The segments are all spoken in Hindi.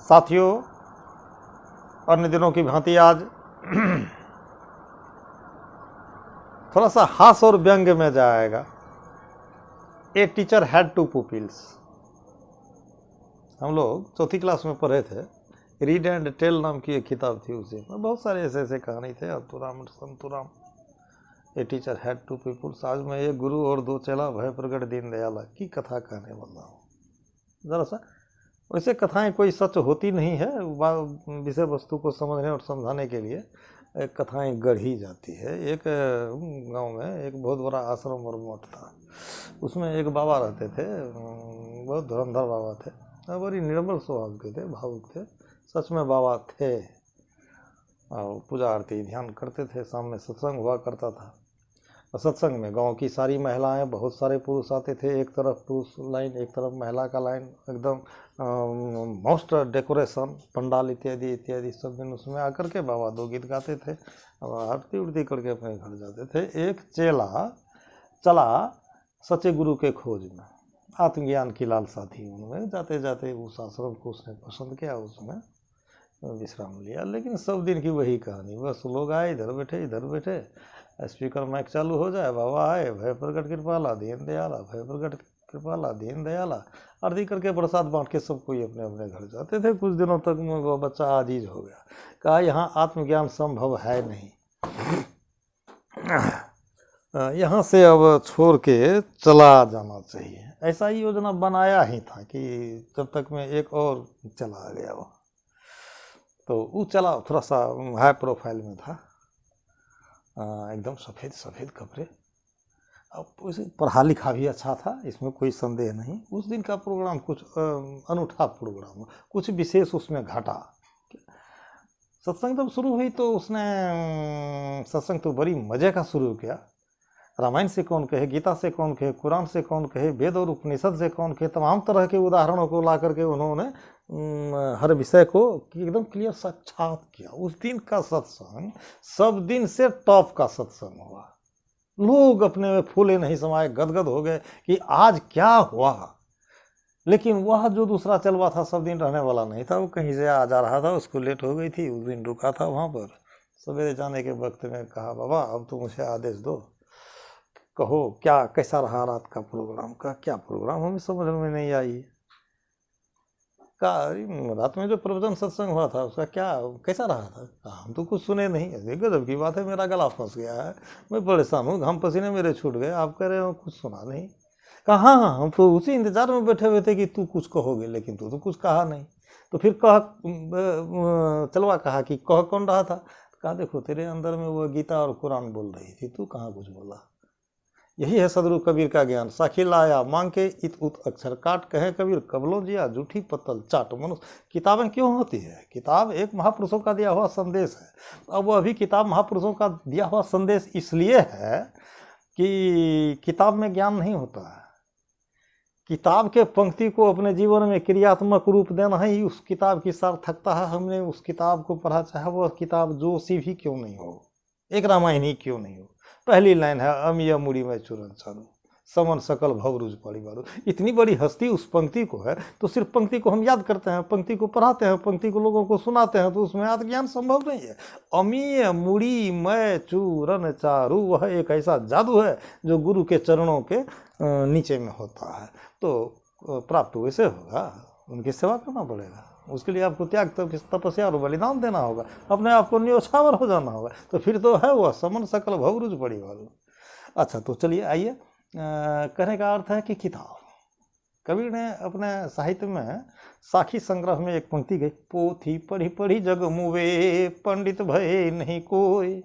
साथियों, अन्य दिनों की भांति आज थोड़ा सा हास और व्यंग में जाएगा। A teacher had two pupils. हम लोग चौथी क्लास में पढ़े थे, रीड एंड टेल नाम की एक किताब थी। उसी में बहुत सारे ऐसे ऐसे कहानी थे, Anturam Santuram. A teacher had two peoples. आज मैं एक गुरु और दो चेला भय प्रगट दीन दयाला की कथा कहने वाला हूँ। जरा सा वैसे कथाएं कोई सच होती नहीं है, विषय वस्तु को समझने और समझाने के लिए कथाएं गढ़ी जाती है। एक गांव में एक बहुत बड़ा आश्रम और मठ था। उसमें एक बाबा रहते थे, बहुत धुरंधर बाबा थे, बड़ी निर्मल स्वभाव के थे, भावुक थे। सच में बाबा थे और पूजा आरती ध्यान करते थे। सामने सत्संग हुआ करता था। सत्संग में गांव की सारी महिलाएं, बहुत सारे पुरुष आते थे। एक तरफ पुरुष लाइन, एक तरफ महिला का लाइन, एकदम मोस्ट डेकोरेशन, पंडाल इत्यादि इत्यादि सब दिन उसमें आकर के बाबा दो गीत गाते थे और आरती उड़ती करके अपने घर जाते थे। एक चेला चला सच्चे गुरु के खोज में, आत्मज्ञान की लालसा थी उनमें। जाते जाते उस आश्रम को उसने पसंद किया, उसमें विश्राम लिया। लेकिन सब दिन की वही कहानी, बस लोग आए, इधर बैठे इधर बैठे, स्पीकर माइक चालू हो जाए, बाबा आए, भय प्रगट कृपाला दीन दयाला, भय प्रगट कृपाला दीन दयाला, आरती करके प्रसाद बांट के सब कोई अपने अपने घर जाते थे। कुछ दिनों तक वो बच्चा आजीज हो गया, कहा यहाँ आत्मज्ञान संभव है नहीं, यहाँ से अब छोड़ के चला जाना चाहिए। ऐसा ही योजना बनाया ही था कि जब तक में एक और चला गया वो, तो वो चला थोड़ा सा हाई प्रोफाइल में था, एकदम सफ़ेद सफ़ेद कपड़े। अब उसे पढ़ा लिखा भी अच्छा था, इसमें कोई संदेह नहीं। उस दिन का प्रोग्राम कुछ अनूठा प्रोग्राम, कुछ विशेष उसमें घटा। सत्संग जब शुरू हुई तो उसने सत्संग तो बड़ी मज़े का शुरू किया। रामायण से कौन कहे, गीता से कौन कहे, कुरान से कौन कहे, वेद और उपनिषद से कौन कहे, तमाम तरह के उदाहरणों को ला करके उन्होंने हर विषय को एकदम क्लियर साक्षात किया। उस दिन का सत्संग सब दिन से टॉप का सत्संग हुआ। लोग अपने में फूले नहीं समाये, गदगद हो गए कि आज क्या हुआ। लेकिन वह जो दूसरा चलवा था सब दिन रहने वाला नहीं था, वो कहीं से आ जा रहा था, उसको लेट हो गई थी। उस दिन रुका था वहाँ पर। सवेरे जाने के वक्त में कहा, बाबा अब तो मुझे आदेश दो, कहो क्या कैसा रहा रात का प्रोग्राम। का क्या प्रोग्राम, हमें समझ में नहीं आई। रात में जो प्रवचन सत्संग हुआ था उसका क्या कैसा रहा था। हम तो कुछ सुने नहीं। गजब की बात है, मेरा गला फंस गया है, मैं परेशान हूँ, घाम पसीने मेरे छूट गए, आप कह रहे हो कुछ सुना नहीं। कहा हाँ, हम तो उसी इंतजार में बैठे हुए थे कि तू कुछ कहोगे, लेकिन तू तो कुछ कहा नहीं। तो फिर चलवा कहा कि कह कौन रहा था। कहा देखो तेरे अंदर में वो गीता और कुरान बोल रही थी, तू कहाँ कुछ बोला। यही है सदगुरु कबीर का ज्ञान। साखी लाया मांग के इत उत अक्षर काट, कहे कबीर कबलों जिया झूठी पत्तल चाट। मनुष्य किताबें क्यों होती है? किताब एक महापुरुषों का दिया हुआ संदेश है। अब वो अभी किताब महापुरुषों का दिया हुआ संदेश इसलिए है कि किताब में ज्ञान नहीं होता है। किताब के पंक्ति को अपने जीवन में क्रियात्मक रूप देना ही उस किताब की सार्थकता है। हमने उस किताब को पढ़ा, चाहे वह किताब जो सी भी क्यों नहीं हो, एक रामायण ही क्यों नहीं हो। पहली लाइन है, अमिया मुड़ी में चूरन चारू, समन सकल भवरुज परिवारू। इतनी बड़ी हस्ती उस पंक्ति को है, तो सिर्फ पंक्ति को हम याद करते हैं, पंक्ति को पढ़ाते हैं, पंक्ति को लोगों को सुनाते हैं, तो उसमें आत्मज्ञान संभव नहीं है। अमीय मुड़ी में चूरन चारू, वह एक ऐसा जादू है जो गुरु के चरणों के नीचे में होता है। तो प्राप्त वैसे होगा, उनकी सेवा करना पड़ेगा, उसके लिए आपको त्याग तपस्या और बलिदान देना होगा, अपने आप को न्योछावर हो जाना होगा। तो फिर तो है वह समन सकल भवरुज परिवारू। अच्छा, तो चलिए आइए, कहने का अर्थ है कि किताब। कबीर ने अपने साहित्य में साखी संग्रह में एक पंक्ति गई, पोथी पढ़ी पढ़ी जग मुवे, पंडित भय नहीं कोई,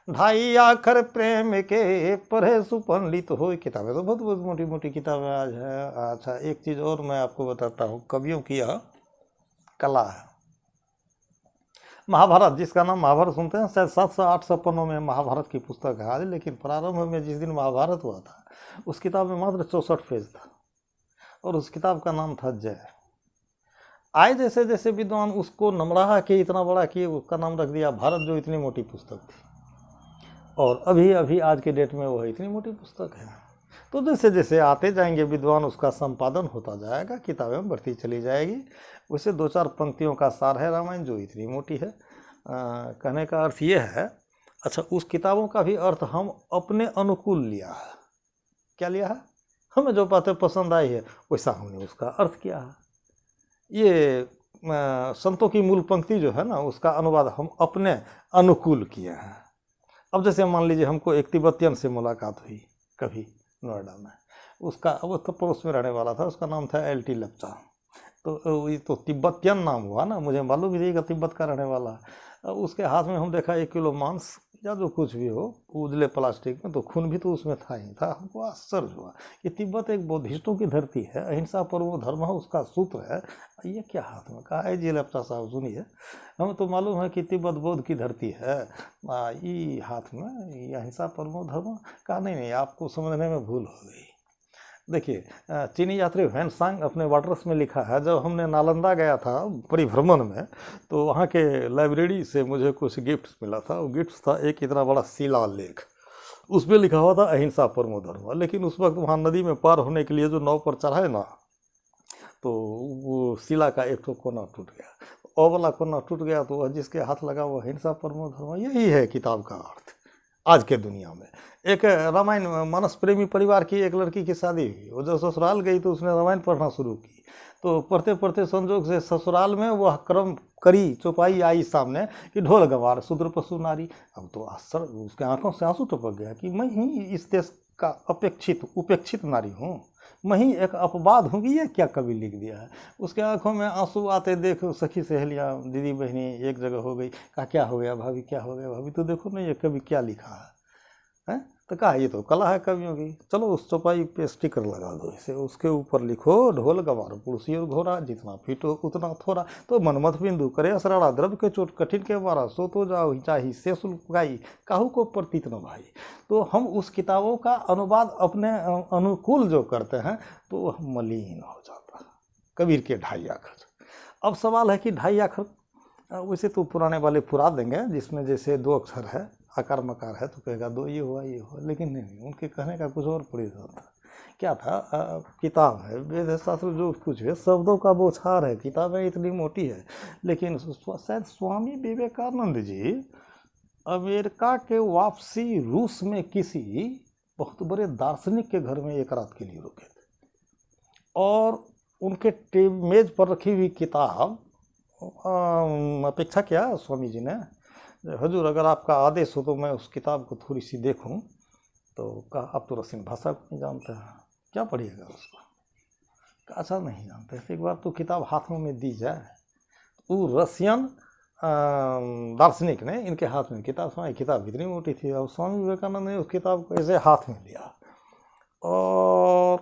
ढाई आखर प्रेम के पढ़े सुपंडित हो। किताबें तो बहुत बहुत मोटी मोटी किताबें आज है। अच्छा, एक चीज़ और मैं आपको बताता हूँ, कवियों की यह कला है। महाभारत, जिसका नाम महाभारत सुनते हैं, शायद 700-800 पन्नों में महाभारत की पुस्तक है आज। लेकिन प्रारंभ में जिस दिन महाभारत हुआ था, उस किताब में मात्र 64 पेज था और उस किताब का नाम था जय। आए जैसे जैसे विद्वान उसको नमराहा के इतना बड़ा किए, उसका नाम रख दिया भारत, जो इतनी मोटी पुस्तक थी। और अभी अभी आज के डेट में वह इतनी मोटी पुस्तक है। तो जैसे जैसे आते जाएंगे विद्वान, उसका संपादन होता जाएगा, किताबें बढ़ती चली जाएगी। वैसे दो चार पंक्तियों का सार है रामायण, जो इतनी मोटी है। कहने का अर्थ ये है, अच्छा उस किताबों का भी अर्थ हम अपने अनुकूल लिया है। क्या लिया है? हमें जो बातें पसंद आई है वैसा हमने उसका अर्थ किया है। ये संतों की मूल पंक्ति जो है ना, उसका अनुवाद हम अपने अनुकूल किए हैं। अब जैसे मान लीजिए हमको एक तिब्बतियन से मुलाकात हुई कभी नोएडा में, उसका वो तो पड़ोस में रहने वाला था, उसका नाम था एल टी लपचा। तो ये तो तिब्बतियन नाम हुआ ना, मुझे मालूम ही नहीं कि तिब्बत का रहने वाला है। उसके हाथ में हम देखा 1 किलो मांस या जो कुछ भी हो, उजले प्लास्टिक में, तो खून भी तो उसमें था ही था। हमको आश्चर्य हुआ कि तिब्बत एक बौद्धिस्टों की धरती है, अहिंसा परमो धर्म उसका सूत्र है, ये क्या हाथ में? कहा है जी लपचा साहब सुनिए, हमें तो मालूम है कि तिब्बत बौद्ध की धरती है, ये हाथ में ये अहिंसा परमो धर्म। कहा नहीं, आपको समझने में भूल हो गई। देखिए, चीनी यात्री ह्वेनसांग अपने वाटर्स में लिखा है, जब हमने नालंदा गया था परिभ्रमण में, तो वहाँ के लाइब्रेरी से मुझे कुछ गिफ्ट्स मिला था। वो गिफ्ट्स था एक इतना बड़ा शिलालेख, उस पर लिखा हुआ था अहिंसा परमो धर्म। लेकिन उस वक्त वहाँ नदी में पार होने के लिए जो नाव पर चढ़ाए ना, तो वो शिला का एक तो कोना टूट गया, और वाला कोना टूट गया, तो वह जिसके हाथ लगा वो अहिंसा परमो धर्म। यही है किताब का अर्थ आज के दुनिया में। एक रामायण मानस प्रेमी परिवार की एक लड़की की शादी हुई, वो जब ससुराल गई तो उसने रामायण पढ़ना शुरू की, तो पढ़ते पढ़ते संजोग से ससुराल में वह क्रम करी चौपाई आई सामने कि ढोल गवार शूद्र पशु नारी। अब तो आश्चर्य, उसके आंखों से आंसू टपक गया कि मैं ही इस देश का उपेक्षित नारी हूँ, मैं ही एक अपवाद हूँ कि ये क्या कवि लिख दिया है। उसके आंखों में आंसू आते देख सखी सहेलियाँ दीदी बहनी एक जगह हो गई। कहा क्या हो गया भाभी, क्या हो गया भाभी, तो देखो ना ये कवि क्या लिखा है। तो कहा ये तो कला है कवियों की, चलो उस चौपाई पे स्टिकर लगा दो इसे, उसके ऊपर लिखो ढोल गवार पुरुषी और घोड़ा, जितना पीटो उतना थोड़ा, तो मनमथ बिंदु करे असराड़ा, द्रव्य के चोट कठिन के मारा, सो तो जाओ चाही से शुल्क गाई, काहू को प्रतीत न भाई। तो हम उस किताबों का अनुवाद अपने अनुकूल जो करते हैं तो वह मलिन हो जाता है। कबीर के 2.5 अक्षर। अब सवाल है कि 2.5 अक्षर वैसे तो पुराने वाले पुरा देंगे, जिसमें जैसे 2 अक्षर है, आकार मकार है, तो कहेगा 2 ये हुआ ये हुआ, लेकिन नहीं, उनके कहने का कुछ और प्रयोजन था। क्या था? किताब है, वेद शास्त्र जो कुछ है, शब्दों का बौछार है, किताबें इतनी मोटी है। लेकिन शायद स्वामी विवेकानंद जी अमेरिका के वापसी रूस में किसी बहुत बड़े दार्शनिक के घर में एक रात के लिए रुके थे, और उनके मेज पर रखी हुई किताब अपेक्षा किया स्वामी जी ने, हजूर अगर आपका आदेश हो तो मैं उस किताब को थोड़ी सी देखूं। तो कहा आप तो रसियन भाषा को नहीं जानते हैं, क्या पढ़िएगा उसको? कहा अच्छा नहीं जानते, एक बार तो किताब हाथों में दी जाए। वो रसियन दार्शनिक ने इनके हाथ में किताब सुनाई, किताब इतनी मोटी थी, और स्वामी विवेकानंद ने उस किताब को ऐसे हाथ में लिया, और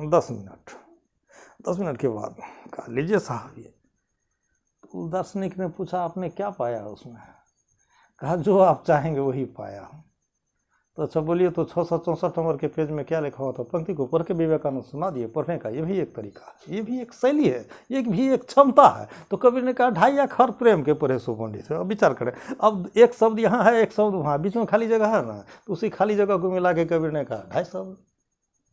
10 मिनट के बाद कहा लीजिए साहब ये। तो दार्शनिक ने पूछा आपने क्या पाया उसमें? कहा जो आप चाहेंगे वही पाया हूँ। तो अच्छा बोलिए, तो 664 नंबर के पेज में क्या लिखा हुआ था? पंक्ति को पढ़ के विवेकानंद सुना दिए। पढ़ने का ये भी एक तरीका है, ये भी एक शैली है, ये भी एक क्षमता है। तो कबीर ने कहा 2.5 अक्षर प्रेम के पढ़े सो पंडित है। अब विचार करें, अब एक शब्द यहाँ है, एक शब्द वहाँ, बीच में खाली जगह है ना, तो उसी खाली जगह को मिला के कबीर ने कहा 2.5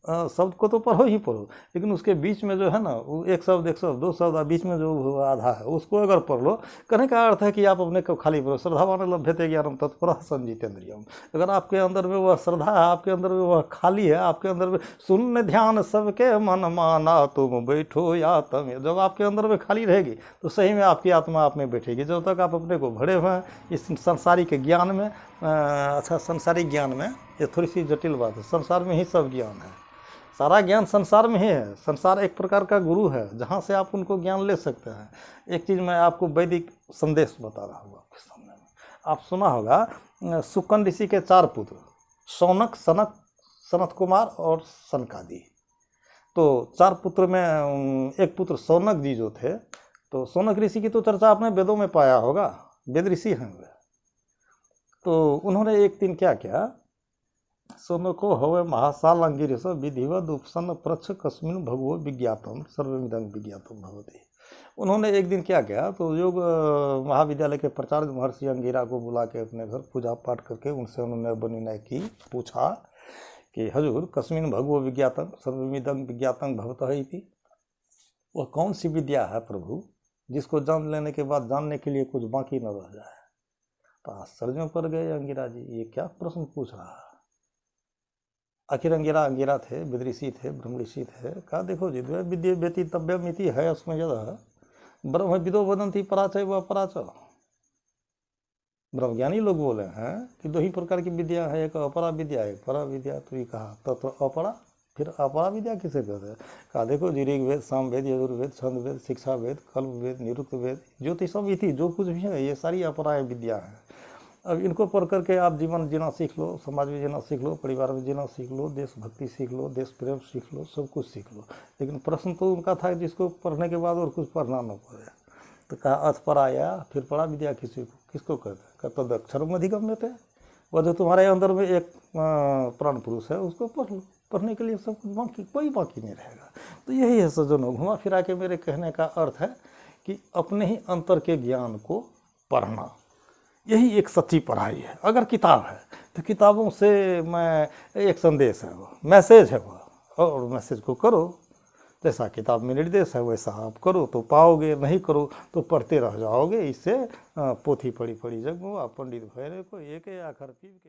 शब्द को तो पढ़ो ही पढ़ो, लेकिन उसके बीच में जो है ना, वो एक शब्द 2 शब्द, बीच में जो आधा है उसको अगर पढ़ लो। कहने का अर्थ है कि आप अपने को खाली पढ़ो। श्रद्धावान लभ्यते ज्ञानम तत्पर संजितेंद्रियम। अगर आपके अंदर में वह श्रद्धा है, आपके अंदर में वह खाली है, आपके अंदर में शून्य ध्यान सबके मन माना तुम बैठो या तम, जब आपके अंदर में खाली रहेगी तो सही में आपकी आत्मा आप में बैठेगी। जब तक आप अपने को भरे हुए हैं इस संसारिक ज्ञान में, अच्छा संसारिक ज्ञान में, ये थोड़ी सी जटिल बात है, संसार में ही सब ज्ञान है, सारा ज्ञान संसार में ही है। संसार एक प्रकार का गुरु है जहाँ से आप उनको ज्ञान ले सकते हैं। एक चीज़ मैं आपको वैदिक संदेश बता रहा हूँ आपके सामने में। आप सुना होगा सुकन ऋषि के 4 पुत्र, शौनक, सनक, सनत कुमार और सनकादि। तो 4 पुत्र में एक पुत्र शौनक जी जो थे, तो शौनक ऋषि की तो चर्चा आपने वेदों में पाया होगा, वेद ऋषि हैं वे। तो उन्होंने एक दिन क्या किया, सोनको हवे महासाल अंगिरस विधिवद उपसन्न प्रच्छ कस्मिन भगवो विज्ञातम सर्वमिदं विज्ञातम भवति। उन्होंने एक दिन क्या किया, तो योग महाविद्यालय के प्राचार्य महर्षि अंगिरा को बुला के अपने घर पूजा पाठ करके उनसे उन्होंने निर्णय की, पूछा कि हजूर कस्मिन भगवो विज्ञातं सर्वमिदं विज्ञातं भवतः इति। वह कौन सी विद्या है प्रभु जिसको जान लेने के बाद जानने के लिए कुछ बाकी न रह जाए। तो आश्चर्य में पड़ गए अंगिरा जी, ये क्या प्रश्न पूछ रहा है। आखिर अंगिरा थे, विदृषि थे, ब्रह्मऋषि थे। कहा देखो जी, द्वे विद्ये व्यतीतव्यमिति है उसमें यदि ब्रह्म विदो वदंती पराचय व अपराचय। ब्रह्मज्ञानी लोग बोले हैं कि दो ही प्रकार की विद्या है, एक अपरा विद्या एक परा विद्या। तो ये कहा तो अपरा, फिर अपरा विद्या किसे कहते हैं। कहा देखो जी, ऋग्वेद, सामवेद, यजुर्वेद, छंदवेद, शिक्षा वेद, कल्प वेद, निरुक्त वेद, ज्योतिषम इति जो कुछ भी है ये सारी अपराय विद्या है। अब इनको पढ़ करके आप जीवन जीना सीख लो, समाज में जीना सीख लो, परिवार में जीना सीख लो, देशभक्ति सीख लो, देश प्रेम सीख लो, सब कुछ सीख लो। लेकिन प्रश्न तो उनका था जिसको पढ़ने के बाद और कुछ पढ़ना न पड़े। तो कहा अथ पर आया, फिर पढ़ा विद्या किसको कहते हैं। कहते तद अक्षरम अधिगम्य थे, वह जो तुम्हारे अंदर में एक प्राण पुरुष है उसको पढ़ लो। पढ़ने के लिए सब कुछ बाकी, कोई बाकी नहीं रहेगा। तो यही है सज्जनों, घुमा फिरा के मेरे कहने का अर्थ है कि अपने ही अंतर के ज्ञान को पढ़ना, यही एक सच्ची पढ़ाई है। अगर किताब है तो किताबों से मैं एक संदेश है, वो मैसेज है वो, और मैसेज को करो। जैसा किताब में निर्देश है वैसा आप करो तो पाओगे, नहीं करो तो पढ़ते रह जाओगे। इससे पोथी पढ़ी जगो, आप पंडित भैरे को एक आखर पीव के